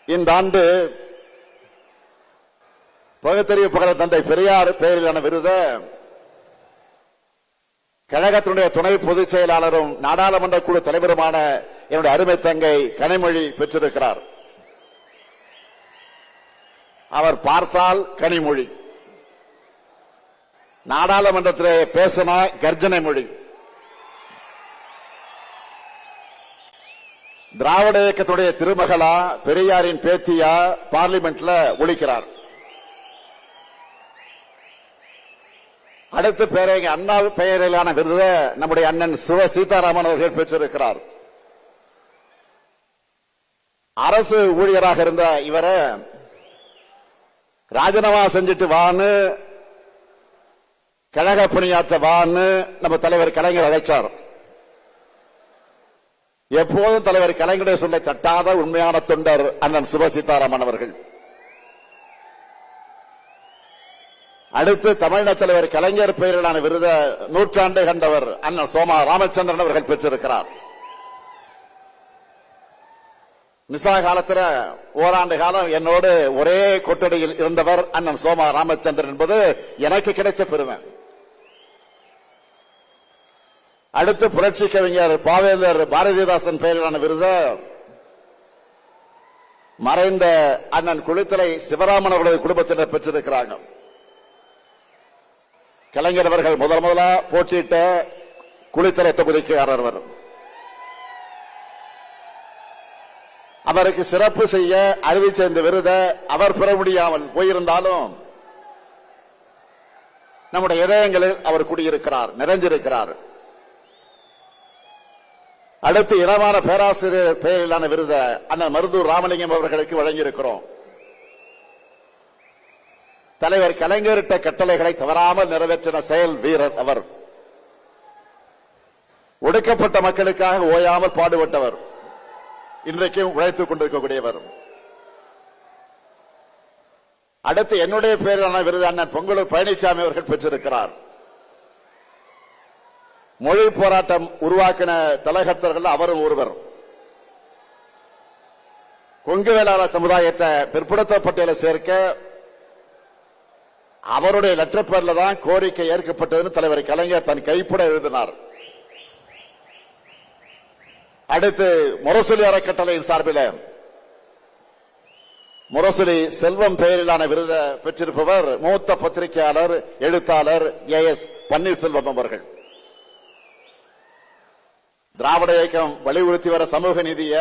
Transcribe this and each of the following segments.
இந்த ஆண்டு பகுத்தறிவு புகழ் தந்தை பெரியார் பெயரிலான விருது கழகத்தினுடைய துணை பொதுச் செயலாளரும் நாடாளுமன்ற குழு தலைவருமான என்னுடைய அருமை தங்கை கனிமொழி பெற்றிருக்கிறார். அவர் பார்த்தால் கனிமொழி, நாடாளுமன்றத்திலே பேசினா கர்ஜனை மொழி. திராவிட இயக்கத்துடைய திருமகளா, பெரியாரின் பேத்தியா பார்லிமெண்ட்ல ஒலிக்கிறார். அடுத்த பேரங்க அண்ணா பெயரிலான விருது நம்முடைய அண்ணன் சிவ சீதாராமன் அவர்கள் பெற்றிருக்கிறார். அரசு ஊழியராக இருந்த இவரை ராஜினாமா செஞ்சுட்டு வான்னு, கழக பணியாற்ற வான்னு நம்ம தலைவர் கலைஞர் அழைச்சார். எப்போதும் தலைவர் கலைஞருடைய சொல்லை தட்டாத உண்மையான தொண்டர் அண்ணன் சிவ சீதாராமன் அவர்கள். அடுத்து தமிழக தலைவர் கலைஞர் பெயரிலான விருது நூற்றாண்டு கண்டவர் அண்ணன் சோமா ராமச்சந்திரன் அவர்கள் பெற்றிருக்கிறார். மிசா காலத்தில் ஓராண்டு காலம் என்னோடு ஒரே கொட்டடியில் இருந்தவர் அண்ணன் சோமா ராமச்சந்திரன் என்பது எனக்கு கிடைச்ச பெருமை. அடுத்து புரட்சி கவிஞர் பாவேந்தர் பாரதிதாசன் பெயரிலான விருது மறைந்த அண்ணன் குளித்தலை சிவராமன் அவர்களது குடும்பத்தினர் பெற்றிருக்கிறாங்க. கலைஞர் அவர்கள் முதலா போட்டியிட்ட குளித்தலை தொகுதிக்காரர். அவருக்கு சிறப்பு செய்ய அறிவிச்ச இந்த விருதை அவர் பெற முடியாமல் போயிருந்தாலும் நம்முடைய இதயங்களில் அவர் குடியிருக்கிறார், நிறைஞ்சிருக்கிறார். அடுத்து இளமான பேராசிரியர் பெயரிலான விருதை அண்ணன் மருதூர் ராமலிங்கம் அவர்களுக்கு வழங்கியிருக்கிறோம். தலைவர் கலைஞரிட்ட கட்டளைகளை தவறாமல் நிறைவேற்றின செயல் வீரர் அவர். ஒடுக்கப்பட்ட மக்களுக்காக ஓயாமல் பாடுபட்டவர், இன்றைக்கும் உழைத்துக் கொண்டிருக்கக்கூடியவர். அடுத்து என்னுடைய பெயரிலான விருது அண்ணன் பொங்கலூர் பழனிசாமி அவர்கள் பெற்றிருக்கிறார். மொழி போராட்டம் உருவாக்கின தலகத்தர்கள் அவரும் ஒருவர். கொங்கு வேளாளர் சமுதாயத்தை பிற்படுத்த பட்டியலை சேர்க்க அவருடைய லெட்டர் பேர்ல தான் கோரிக்கை ஏற்கப்பட்டது தலைவர் கலைஞர் தன் கைப்பட எழுதினார். அடுத்து முரசொலி அறக்கட்டளையின் சார்பில் முரசொலி செல்வம் பெயரிலான விருதை பெற்றிருப்பவர் மூத்த பத்திரிகையாளர் எழுத்தாளர் ஏஎஸ் பன்னீர்செல்வம் அவர்கள். திராவிட இயக்கம் வலியுறுத்தி வர சமூக நீதிய,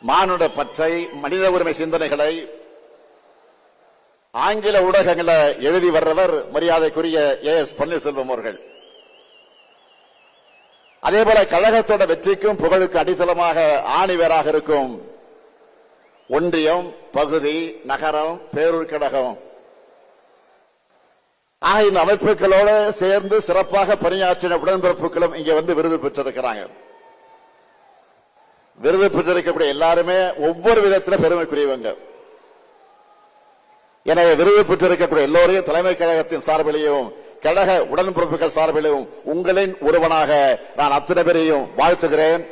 மானுட பற்றை, மனித உரிமை சிந்தனைகளை ஆங்கில ஊடகங்களை எழுதி வர்றவர் மரியாதைக்குரிய ஏஎஸ் பன்னீர்செல்வம் அவர்கள். அதேபோல கழகத்தோட வெற்றிக்கும் புகழுக்கு அடித்தளமாக ஆணிவேராக இருக்கும் ஒன்றியம், பகுதி, நகரம், பேரூர் கழகம் ஆகிய இந்த அமைப்புகளோடு சேர்ந்து சிறப்பாக பணியாற்றின உடன்பிறப்புகளும் இங்கே வந்து விருது பெற்றிருக்கிறாங்க. விருது பெற்றிருக்கக்கூடிய எல்லாருமே ஒவ்வொரு விதத்தில் பெருமைக்குரியவங்க. எனவே விருது பெற்றிருக்கக்கூடிய எல்லோரையும் தலைமை கழகத்தின் சார்பிலையும் கழக உடன்பிறப்புகள் சார்பிலும் உங்களின் ஒருவனாக நான் அத்தனை பேரையும் வாழ்த்துகிறேன்.